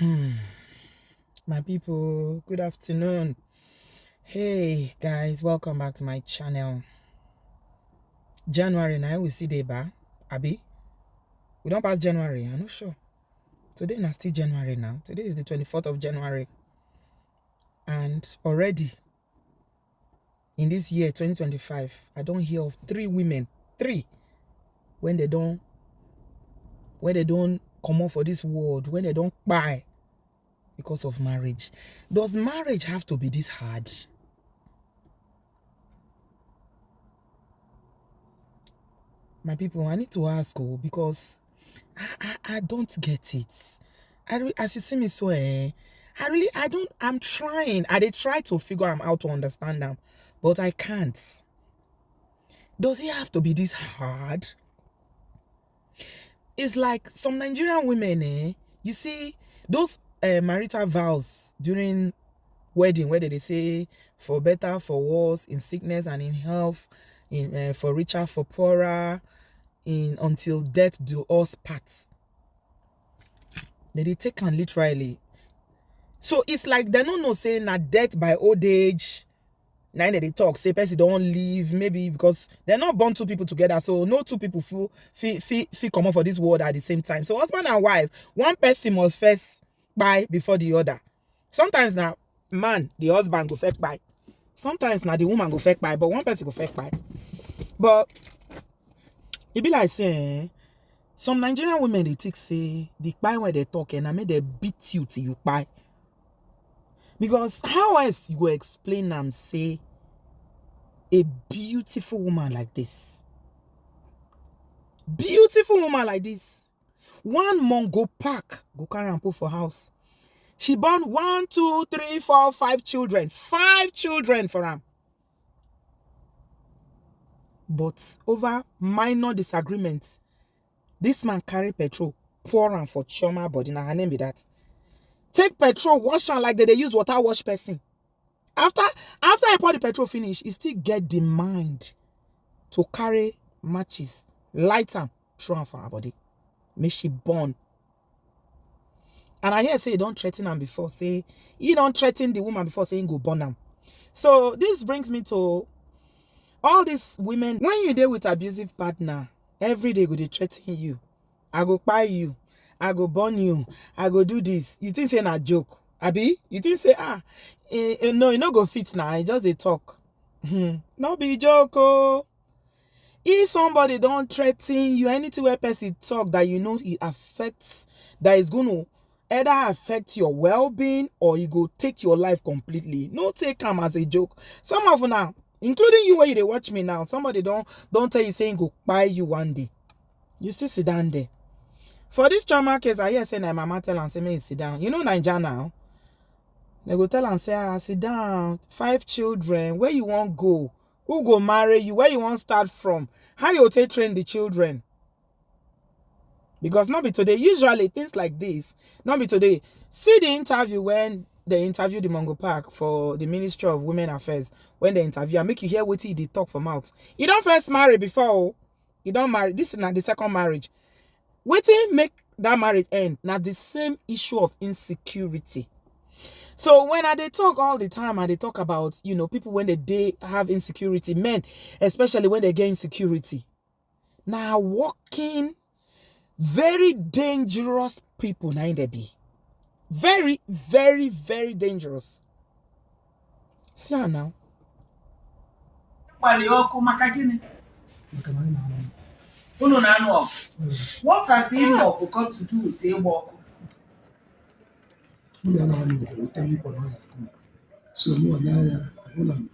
My people, good afternoon. Hey guys, welcome back to my channel. January now we see the bar. Abi, we don't pass January. I'm not sure. Today is still January now. Today is the 24th of January, and already in this year 2025, I don't hear of 3 women, 3, when they don't come up for this world, when they don't buy because of marriage. Does marriage have to be this hard? My people, I need to ask because I don't get it. As you see me so, I'm trying. I try to figure out how to understand them, but I can't. Does it have to be this hard? It's like some Nigerian women, you see, those marital vows during wedding, where they say for better, for worse, in sickness and in health, in for richer, for poorer, in until death do us part. They take and literally. So it's like they don't know saying that death by old age. Now they talk, say person don't leave, maybe because they're not born 2 people together. So no 2 people feel come up for this world at the same time. So husband and wife, one person must first buy before the other. Sometimes now, man, the husband go first buy. Sometimes now the woman go first buy, but one person go first buy. But it be like saying, some Nigerian women, they take say, the buy where they talk and I made they beat you till you buy. Because how else you go explain and say a beautiful woman like this? Beautiful woman like this. One month go pack, go carry and put for house. She born 1, 2, 3, 4, 5 children. 5 children for her. But over minor disagreements, this man carry petrol, pour am for Chioma body. Now her name be that. Take petrol, wash am like they use water wash person. After I pour the petrol finish, he still get the mind to carry matches, light am, throw am for her body. Make she burn. And I hear say you don't threaten am before. Say you don't threaten the woman before saying go burn am. So this brings me to all these women. When you deal with abusive partner, every day go dey threaten you. I go buy you. I go burn you. I go do this. You think say na joke? Abi? You think say no, you no go fit now. I just dey talk. No be joke. Oh. If somebody don't threaten you, anything where person talk that you know it affects, that is going to either affect your well-being or you go take your life completely. No take them as a joke. Some of you now, including you where you dey watch me now, somebody don't tell you saying go buy you one day. You still sit down there. For this Chioma case, I hear say my mama tell and say me sit down. You know Naija now. They go tell and say, sit down. 5 children. Where you want go? Who go marry you? Where you want start from? How you take train the children? Because not be today. Usually things like this, not be today. See the interview when they interviewed the Mongo Park for the Ministry of Women Affairs. When they interview, make you hear what they talk from out. You don't first marry before. You don't marry. This is not the second marriage. Waiting make that marriage end. Now the same issue of insecurity. So when they talk all the time and they talk about, you know, people when they have insecurity, men, especially when they get insecurity. Now walking very dangerous people now they be. Very, very, very dangerous. See how now. What has Enoch got to do with Enoch? So no one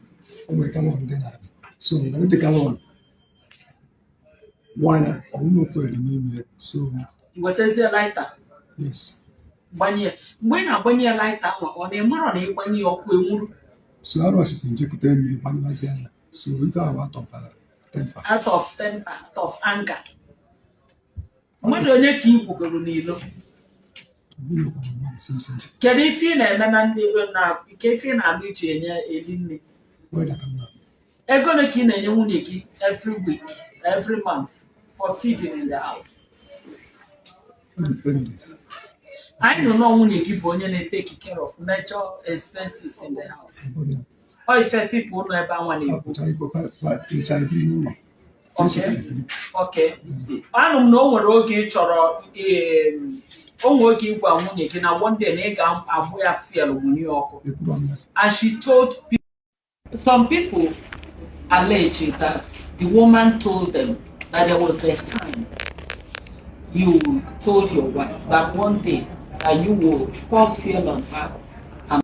oh come on then. So I'm gonna take along. Why not? I won't know for the name yet. So What is a lighter? yes. When a lighter on a more on a 1 year or So I was in Jacob 10 million one was there. So if I want of temper. out of temper, out of anger. When you make you go Nilo. Can you feel a man now? Can feel a beauty in a Where I come now? I'm gonna kill a uniki every week, every month for feeding in the house. Depending. I don't know when you give only they take care of major expenses in the house. Or if people know about one okay. Okay. I don't know what okay chọrọ onwe oge ịgwa nwunye gị na one day na ị ga-abụ ya fiel nwunye ọkụ. And she told people, some people allege that the woman told them that there was a time you told your wife that one day that you will pour fuel on her and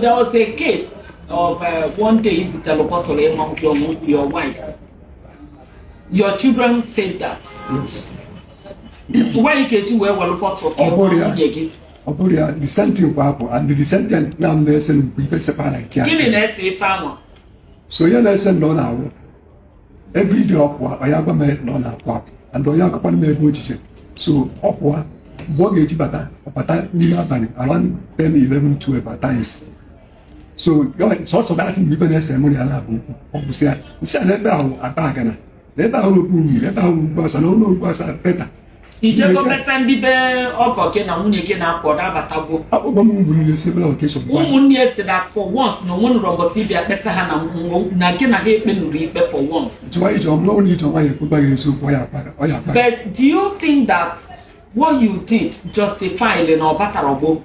there was a case of one day you tell your wife. Your children said that. Yes. Where you get to where we're looking the same thing will happen, and the same thing now lesson we can separate. Farmer. So you lesson no now. Every day up I have a man no now, and I have a man. So up mortgage bata around 10, 11, 12 at times. So it's also that even as a money and say never a bargain. Never boss and no boss are better. Ijeko person bi be okoke na nwunye ke na akwoda batagbo. Abubu several occasions. Yes that for once no one rombo si bia pesa ha na ke na he penuri ipe for once. But do you think that what you did justified in Obatarobo?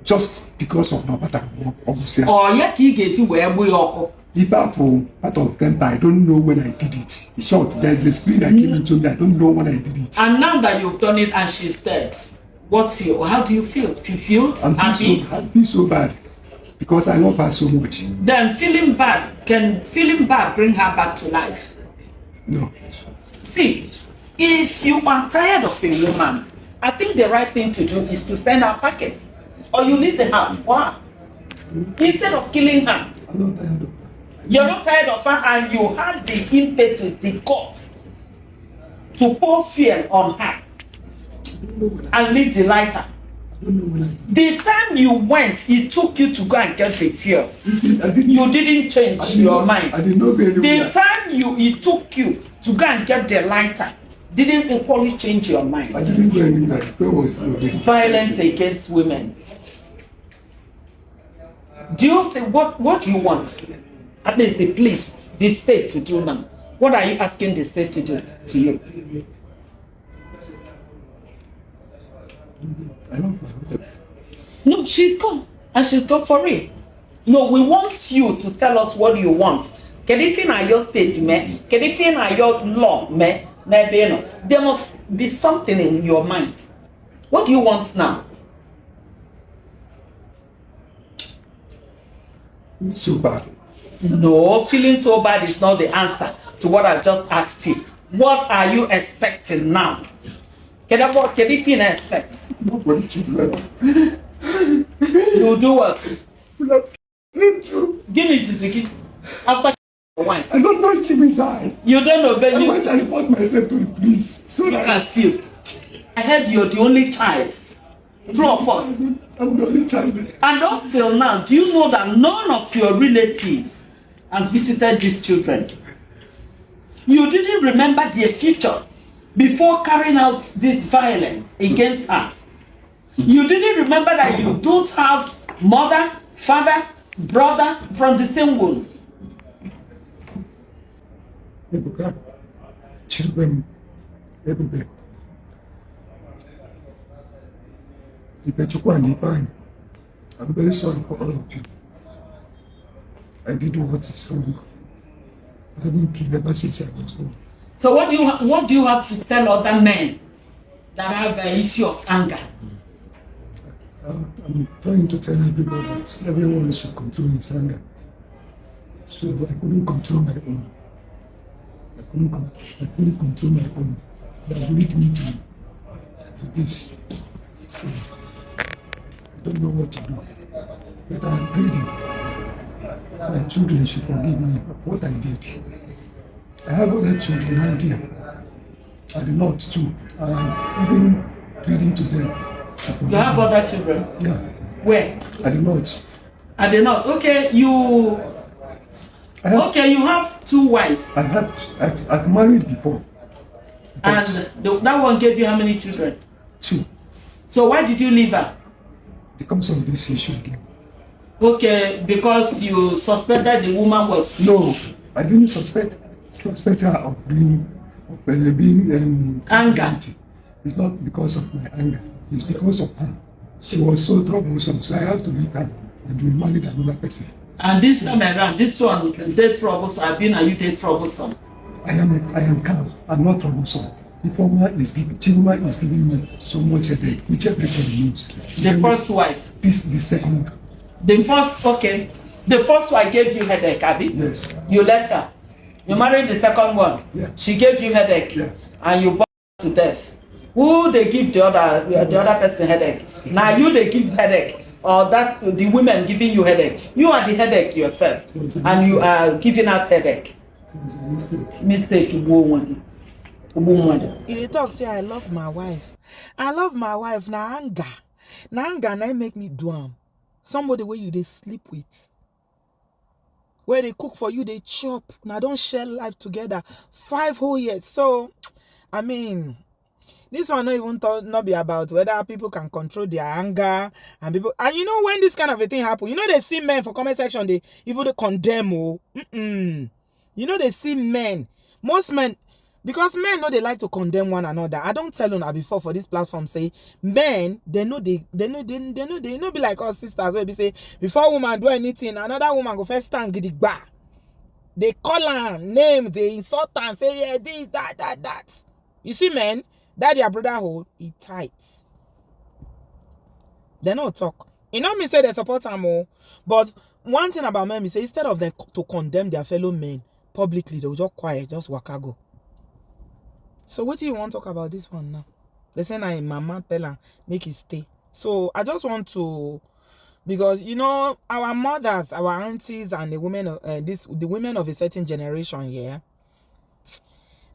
Just because of Obatarobo, obviously. Or yet you get to where we are. If I for part of them, I don't know when I did it. In short, there's a spirit that came into me. I don't know when I did it. And now that you've done it and she's dead, how do you feel? Fulfilled? I feel so bad because I love her so much. Then feeling bad bring her back to life? No. See, if you are tired of a woman, I think the right thing to do is to send her packing. Or you leave the house. Why? Instead of killing her. I'm not tired of her. You're not tired of her, and you had the impetus, the guts to pour fuel on her and leave the lighter. The time you went, it took you to go and get the fuel. You didn't change your mind. The time it took you to go and get the lighter didn't equally change your mind. I didn't go anywhere. Violence against women. Do you think what do you want? At least the state to do now. What are you asking the state to do to you? I love my wife. No, she's gone. And she's gone for real. No, we want you to tell us what you want. Can you feel your state, man? Can you feel your law, man? There must be something in your mind. What do you want now? It's so bad. No, feeling so bad is not the answer to what I just asked you. What are you expecting now? Can you feel expect? Nobody to do. You do what? Give me Chiziki. After wine. I don't know if she will die. You don't know, but I went to report myself to the police. So that's you. I heard you're the only child. True of us. I'm the only child. And up till now, do you know that none of your relatives has visited these children? You didn't remember their future before carrying out this violence against her. You didn't remember that you don't have mother, father, brother from the same womb. Ebuka, children, everywhere. I'm very sorry for all of you. I did what is wrong. I haven't killed ever since I was born. So what do you have to tell other men that have an issue of anger? I'm trying to tell everybody that everyone should control his anger. So I couldn't control my own. I couldn't control my own. That lead me to this. So I don't know what to do. But I'm pleading. My children should forgive me for what I did. I have other children out here. At the north too. I'm even pleading to them. You have other children? Yeah. Where? At the north. At the north. Okay, you have 2 wives. I've married before. And that one gave you how many children? 2. So why did you leave her? Because of this issue again. Okay, because you suspected the woman was... No, I didn't suspect her of being anger. It's not because of my anger. It's because of her. She was so troublesome, so I had to leave her and remarry another person. And this time around, this one, they troublesome. I've been, are you they troublesome? I am calm. I'm not troublesome. The former is giving, Chioma is giving me so much headache, which everybody knows. The first wife. This is the second. The first, okay. The first wife gave you headache, Abby? Yes. You left her. You married the second one. Yeah. She gave you headache. Yeah. And you bought to death. Who they give the other person headache? Now you they give headache. Or that the women giving you headache. You are the headache yourself. And you are giving out headache. It was a mistake. Mistake. He talk say I love my wife. I love my wife. Na anger. Na anger na make me do am. Somebody where you they sleep with. Where they cook for you, they chop. Now don't share life together. 5 whole years. So, I mean, this one not even not be about whether people can control their anger and people. And you know when this kind of a thing happen, you know they see men for comment section they even they condemn. You know they see men. Most men, because men know they like to condemn one another. I don't tell you before for this platform say men they know be like us sisters where they say before woman do anything another woman go first stand gidigba. They call her names, they insult her and say yeah this that. You see men that their brotherhood is tight. They no talk. You know me say they support her more, but one thing about men me say instead of them to condemn their fellow men publicly they will just quiet, just waka go. So what do you want to talk about this one now? They say na mama tell her make it stay. So I just want to, because you know our mothers, our aunties, and the women of the women of a certain generation, yeah.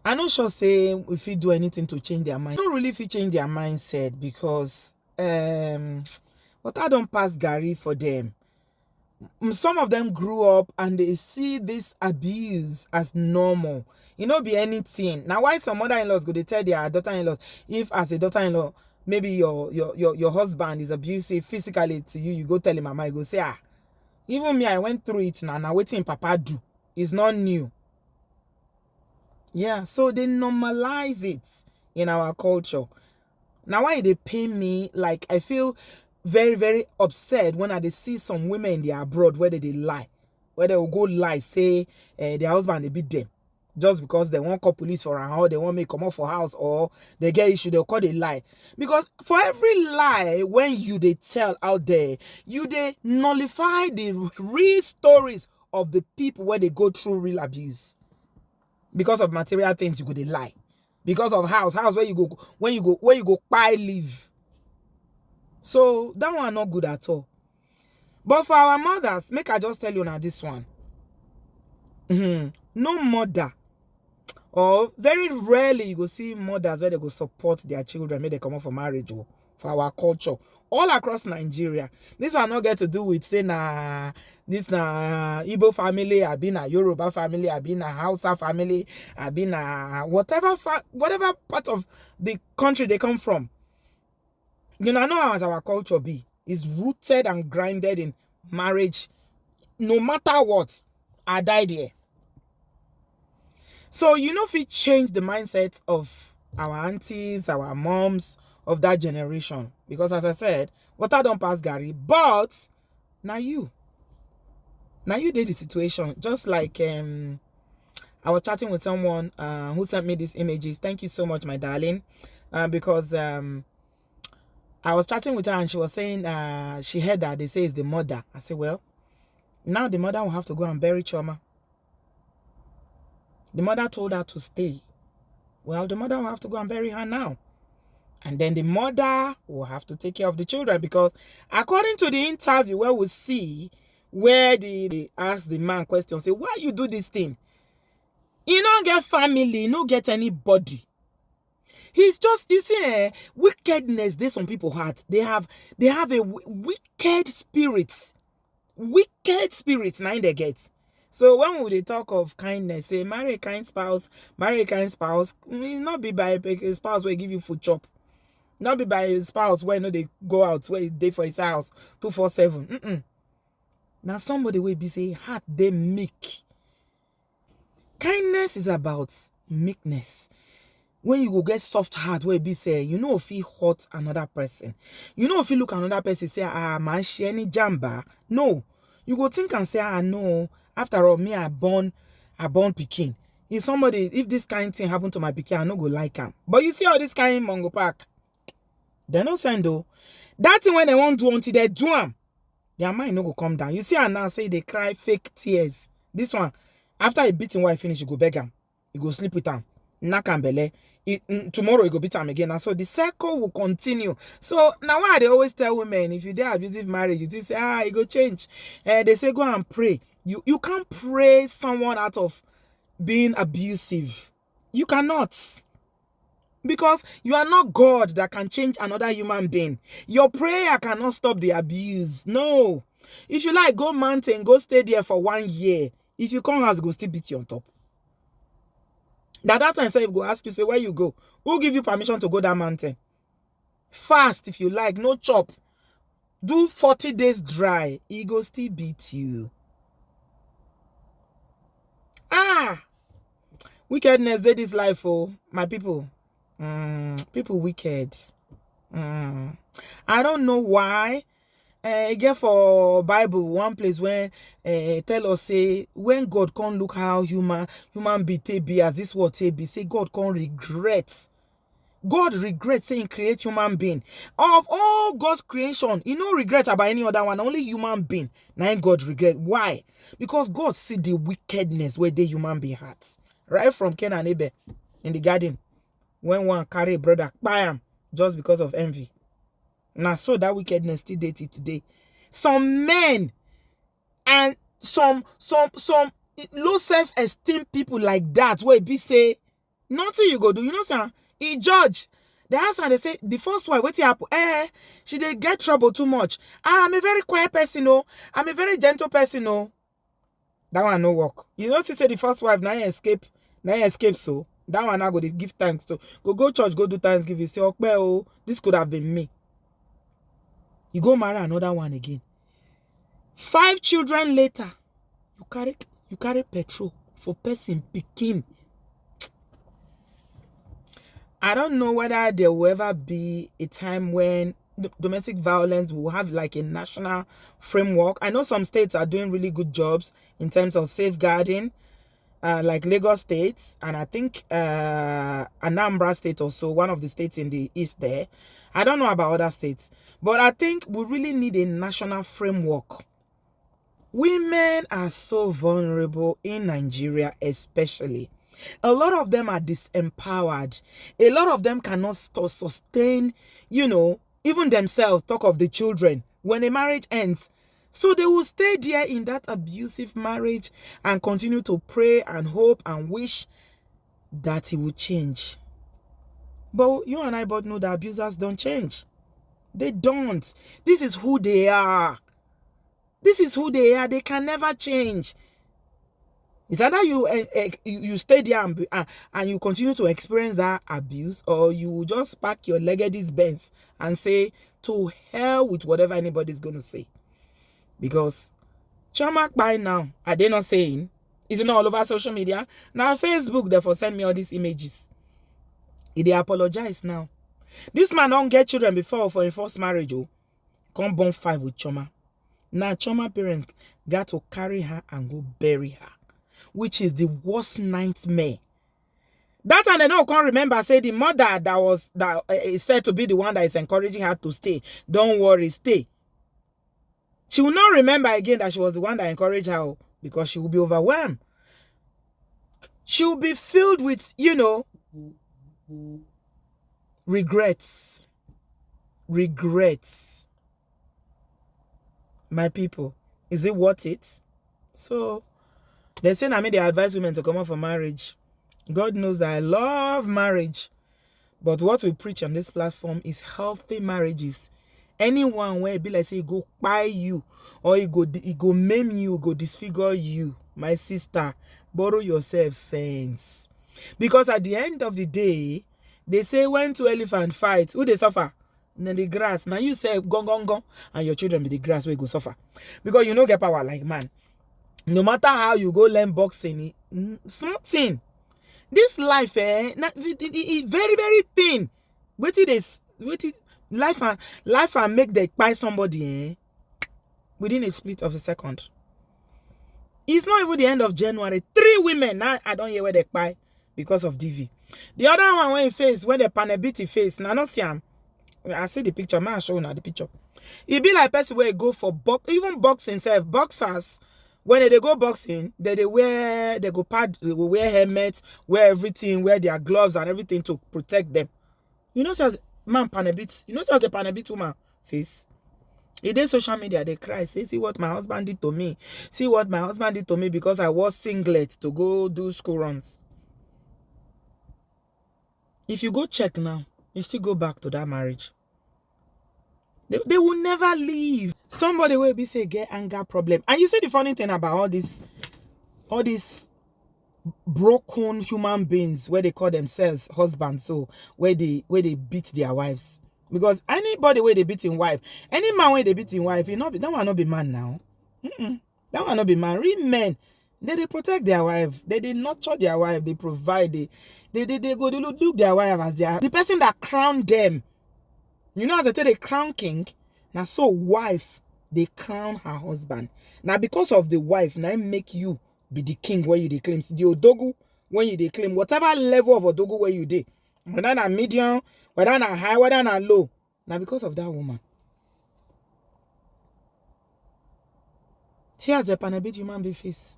I not sure say if we do anything to change their mind. I don't really if change their mindset because what I don't pass Gary for them. Some of them grew up and they see this abuse as normal. You know, be anything. Now, why some mother-in-laws go they tell their daughter-in-laws, if as a daughter-in-law, maybe your husband is abusive physically to you, you go tell him, mama, you go say, even me, I went through it now waiting papa do. It's not new. Yeah, so they normalize it in our culture. Now, why they pay me, like, I feel very, very upset when I see some women in the abroad where they lie. Where they will go lie, say their husband, they beat them. Just because they won't call police for her or they won't make come up for house or they get issue, they'll call they lie. Because for every lie, when you they tell out there, you they nullify the real stories of the people where they go through real abuse. Because of material things, you go they lie. Because of house where you go, when you go buy live. So that one not good at all. But for our mothers, make I just tell you now this one. No mother, or very rarely you go see mothers where they go support their children, make they come out for marriage or for our culture. All across Nigeria. This one not get to do with say this Igbo family, I been a Yoruba family, I been a Hausa family, I been a whatever part of the country they come from. You know how as our culture be is rooted and grounded in marriage. No matter what, I died here. So you know if we change the mindset of our aunties, our moms of that generation, because as I said, water don't pass Gary, but now you did the situation. Just like I was chatting with someone who sent me these images. Thank you so much, my darling, because I was chatting with her and she was saying she heard that they say it's the mother. I said, well, now the mother will have to go and bury Chioma. The mother told her to stay. Well, the mother will have to go and bury her now. And then the mother will have to take care of the children, because according to the interview where we see where they ask the man question, say, why you do this thing? You don't get family, you don't get anybody. He's just, you see, wickedness, there's some people heart. They have a wicked spirit. Wicked spirits, now they get. So when we dey talk of kindness, say marry a kind spouse, marry a kind spouse, not be by a spouse where give you food chop. Not be by a spouse where they go out, where they for his house 247. Now somebody will be say heart they meek. Kindness is about meekness. When you go get soft heart, where be say, you know, if he hurt another person, you know, if you look another person, say, man, she any jamba. No, you go think and say, no, after all, me, I born pikin. If this kind thing happen to my pikin, I no go like him. But you see all this kind Mongo Park, they no send though. That thing when they want to do until they do them, their mind no go come down. You see, and now say they cry fake tears. This one, after he beat him wife finish, you go beg him, you go sleep with him. Nakambele. Tomorrow you go beat them again, and so the circle will continue. So now why they always tell women, if you do abusive marriage, you just say, it go change. They say go and pray. You can't pray someone out of being abusive. You cannot, because you are not God that can change another human being. Your prayer cannot stop the abuse. No. If you like, go mountain, go stay there for 1 year. If you come house, go still beat you on top. That time say, go ask you, say, where you go? Who give you permission to go that mountain? Fast if you like, no chop. Do 40 days dry. He go still beat you. Wickedness, they this life, oh, my people. People wicked. I don't know why. Again for Bible, one place when tell us say when God can't look how human be as this word be, say God can't regret. God regrets saying create human being. Of all God's creation, he no regret about any other one, only human being. Now God regret. Why? Because God see the wickedness where the human being hearts. Right from Cain and Abel in the garden. When one carry a brother, bam, just because of envy. Now, so that wickedness still dated today. Some men and some low self-esteem people like that, where be say, nothing you go do. You know, sir, he judge. They answer and they say, the first wife, what happen? She did get trouble too much. I'm a very quiet person, no. I'm a very gentle person, no. That one no work. You know, she say the first wife, now you escape, so. That one I go to give thanks to. Go church, go do thanksgiving. Say, oh, this could have been me. You go marry another one again. 5 children later, you carry petrol for person picking. I don't know whether there will ever be a time when domestic violence will have like a national framework. I know some states are doing really good jobs in terms of safeguarding, like Lagos State, and I think Anambra State also, one of the states in the east there. I don't know about other states, but I think we really need a national framework. Women are so vulnerable in Nigeria, especially. A lot of them are disempowered. A lot of them cannot sustain, even themselves, talk of the children, when a marriage ends. So they will stay there in that abusive marriage and continue to pray and hope and wish that it will change. But you and I both know that abusers don't change. They don't. This is who they are. This is who they are. They can never change. It's either you stay there and you continue to experience that abuse, or you just pack your Legacy Benz and say, to hell with whatever anybody's going to say. Because Chioma by now, are they not saying? Is it not all over social media? Now Facebook, therefore, send me all these images. They apologize now. This man don't get children before for a first marriage. Come born 5 with Chioma. Now Chioma parents got to carry her and go bury her, which is the worst nightmare. That time they don't can't remember, say the mother that is said to be the one that is encouraging her to stay. Don't worry, stay. She will not remember again that she was the one that encouraged her, because she will be overwhelmed. She will be filled with, regrets. Regrets. My people, is it worth it? So, they say they advise women to come out for marriage. God knows that I love marriage. But what we preach on this platform is healthy marriages. Anyone where it be like say go buy you, or it go maim you, go disfigure you. my sister, borrow yourself sense. Because at the end of the day, they say when two elephants fight, who they suffer? In the grass. Now you say gong gong gong, and your children be the grass where you go suffer. Because you don't get power like man. No matter how you go learn boxing, small thing. This life, very, very thin. Wait till this, life and make they buy somebody, within a split of a second. It's not even the end of January. 3 women now I don't hear where they buy because of DV. The other one when he face, when the panabiti face, now not see him. I see the picture, man, show now the picture. It be like person where you go for even boxing self. Boxers, when they go boxing, they go wear helmets, wear everything, wear their gloves and everything to protect them. You know, says man panabit, you know, says the panabit woman face. In their social media, they cry, say, see what my husband did to me. See what my husband did to me because I wore singlet to go do school runs. If you go check now, you still go back to that marriage. They will never leave. Somebody will be say get anger problem. And you see the funny thing about all these broken human beings where they call themselves husbands, so where they beat their wives. Because anybody where they beat in wife, any man where they beat in wife, that will not be man now. That will not be man. Real men, they protect their wife. They nurture their wife. They provide. They go to look their wife as the person that crowned them. You know, as I tell the crown king, now so wife, they crown her husband. Now because of the wife, now make you be the king where you dey claim. The odogu when you dey claim, whatever level of odogu where you dey, whether na medium, whether na high, whether na low. Now because of that woman. She has a panabit human being face.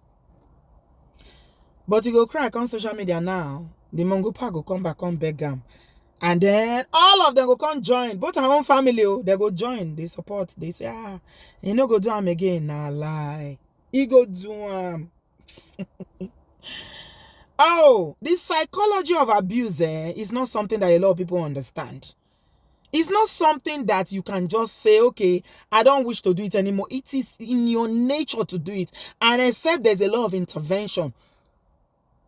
But you go cry on social media now. The Mongopa go come back, come beg him. And then all of them go come join. Both our own family, they go join. They support. They say, you know, go do them again. Nah, lie. He go do them. Oh, this psychology of abuse is not something that a lot of people understand. It's not something that you can just say, okay, I don't wish to do it anymore. It is in your nature to do it. And except there's a lot of intervention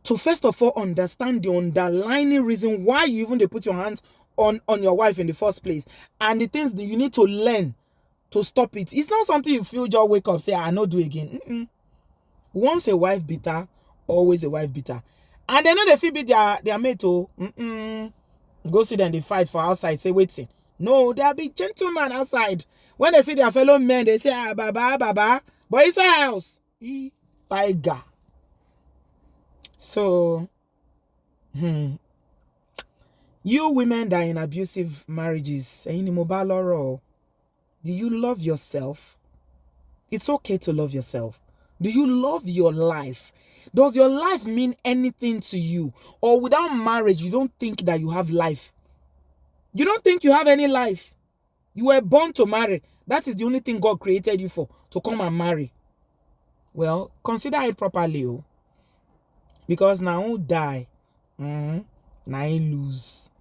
to first of all understand the underlying reason why you even put your hands on your wife in the first place. And the things that you need to learn to stop it. It's not something you feel just wake up, say, I not do again. Once a wife beater, always a wife beater. And they know they feel beat their mate. Go see them, they fight for outside, say, waiting. No, they'll be gentlemen outside. When they see their fellow men, they say, baba. But it's a house. Tiger. So, you women that are in abusive marriages, do you love yourself? It's okay to love yourself. Do you love your life? Does your life mean anything to you? Or without marriage, you don't think that you have life? You don't think you have any life? You were born to marry. That is the only thing God created you for, to come and marry. Well, consider it properly. Because now who die, now he lose.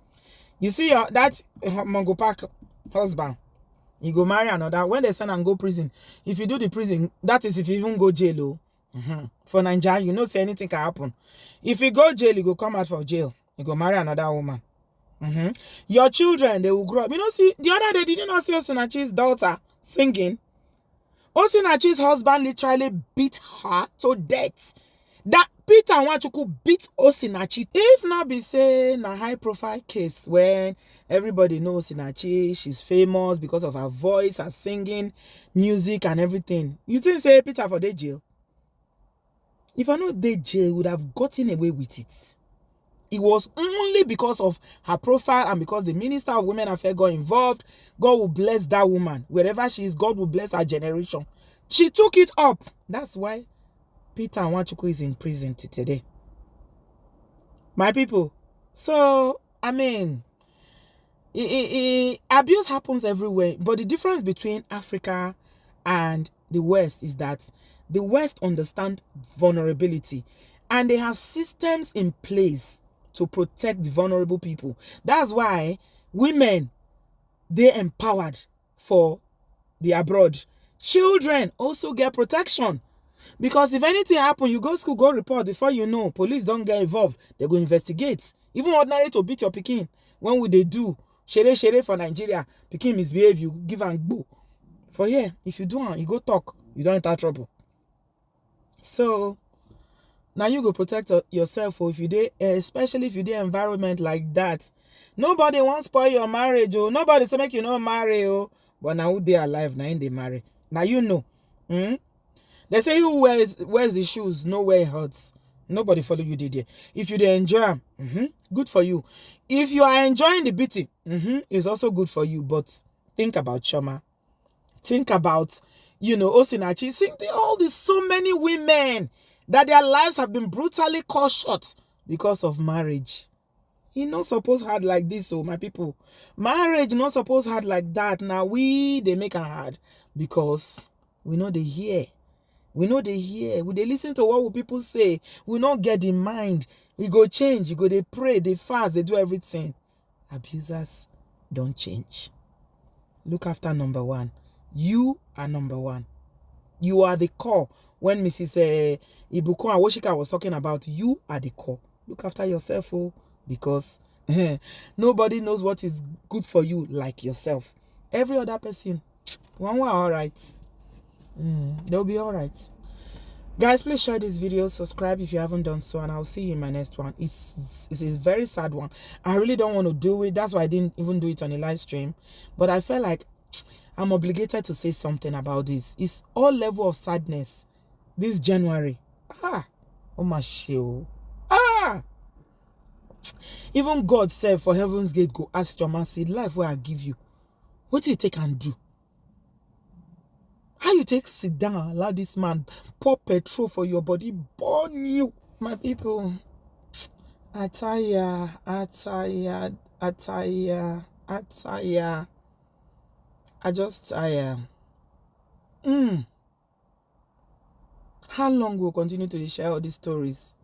You see that Mongo Park husband, he go marry another. When they send and go prison, if you do the prison, that is if you even go jail. For Nigeria, you know say anything can happen. If you go jail, you go come out for jail. You go marry another woman. Your children, they will grow up. You know, see, the other day, did you not see Osinachi's daughter singing? Osinachi's husband literally beat her to death. That Peter Nwachukwu beat Osinachi. If not be say na high profile case when everybody knows Osinachi, she's famous because of her voice, her singing, music and everything. You think say Peter for the jail? If I know the jail would have gotten away with it. It was only because of her profile and because the Minister of Women Affairs got involved. God will bless that woman. Wherever she is, God will bless her generation. She took it up. That's why Peter Nwachukwu is in prison today. My people. So, I mean, abuse happens everywhere. But the difference between Africa and the West is that the West understand vulnerability. And they have systems in place to protect the vulnerable people. That's why women, they're empowered for the abroad. Children also get protection. Because if anything happen, you go school, go report. Before you know, police don't get involved. They go investigate. Even ordinary to beat your pikin. When would they do? Shere for Nigeria. Pikin misbehave, you give and boo. For here, if you do, you go talk. You don't enter trouble. So, now you go protect yourself. Or if you dey, especially if you dey environment like that. Nobody wants spoil your marriage. Oh, nobody say make you not marry. Oh, but now who they alive, now they marry. Now you know. They say who wears the shoes, nowhere it hurts. Nobody follow you there. If you dey enjoy, good for you. If you are enjoying the beating, it's also good for you. But think about Chioma. Think about, Osinachi. Think all these so many women that their lives have been brutally cut short because of marriage. You not supposed hard like this, oh my people. Marriage not supposed hard like that. Now they make it hard because we know they hear. We know they hear. We they listen to what will people say. We not get in mind. We go change. You go they pray, they fast, they do everything. Abusers don't change. Look after number one. You are number one. You are the core. When Mrs. Ibukun Awoshika was talking about, you are the core. Look after yourself, oh, because nobody knows what is good for you like yourself. Every other person, one way all right. They'll be all right. Guys, please share this video, subscribe if you haven't done so, and I'll see you in my next one. It's a very sad one. I really don't want to do it. That's why I didn't even do it on a live stream. But I felt like I'm obligated to say something about this. It's all level of sadness this January. Oh my show. Even God said, for heaven's gate, go ask your man, say, life where I give you. What do you take and do? How you take sit down and allow this man pour petrol for your body, burn you? My people, I just tire. How long will continue to share all these stories?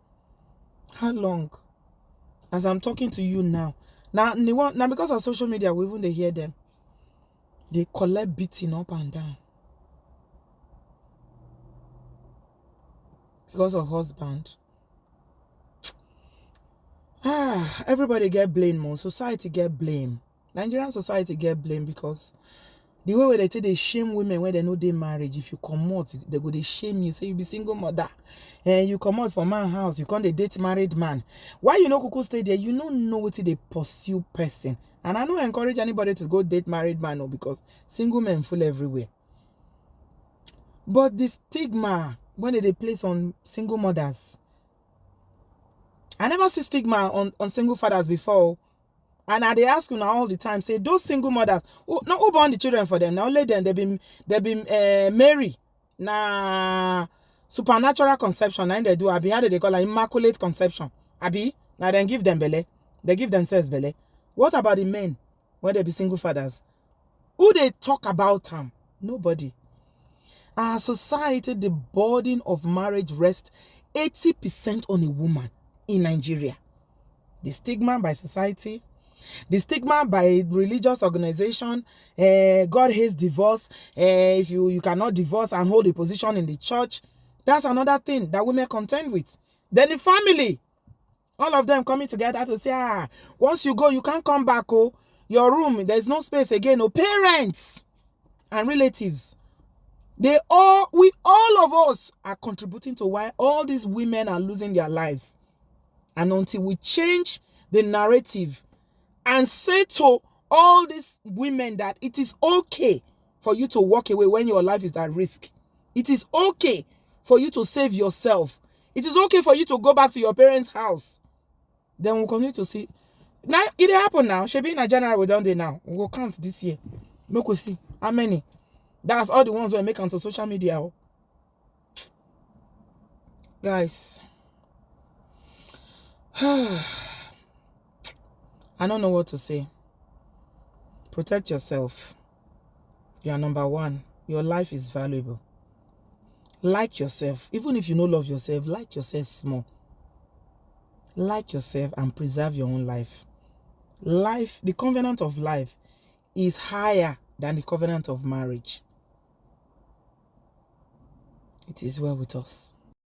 How long? As I'm talking to you now. Now because of social media, we even they hear them. They collect beating up and down. Because of husband. Everybody get blamed more. Society get blamed. Nigerian society get blamed because the way where they say they shame women when they know they marriage. If you come out, they go they shame you. Say you be single mother. And you come out from man house. You can't date married man. Why you know Kuku stay there? You don't know what they pursue person. And I don't encourage anybody to go date married man, no, because single men full everywhere. But the stigma when they place on single mothers. I never see stigma on single fathers before. And they ask you now all the time, say those single mothers, who born the children for them? Now let them they been married. Nah, supernatural conception. And they do abi how they call it immaculate conception. Abi now then give them belly. They give themselves belly. What about the men when they be single fathers? Who they talk about them? Nobody. Our society, the burden of marriage rests 80% on a woman in Nigeria. The stigma by society, the stigma by religious organization, God hates divorce. If you cannot divorce and hold a position in the church, that's another thing that women contend with. Then the family, all of them coming together to say, once you go, you can't come back. Oh, your room, there's no space again. Oh, parents and relatives. All of us are contributing to why all these women are losing their lives. And until we change the narrative and say to all these women that it is okay for you to walk away when your life is at risk. It is okay for you to save yourself. It is okay for you to go back to your parents' house. Then we'll continue to see. Now, it happen now. Shebi in January we're done there now. We'll count this year. Make we see how many. That's all the ones we make onto social media. Guys. I don't know what to say. Protect yourself. You are number one. Your life is valuable. Like yourself. Even if you don't love yourself, like yourself small. Like yourself and preserve your own life. Life, the covenant of life is higher than the covenant of marriage. It is well with us.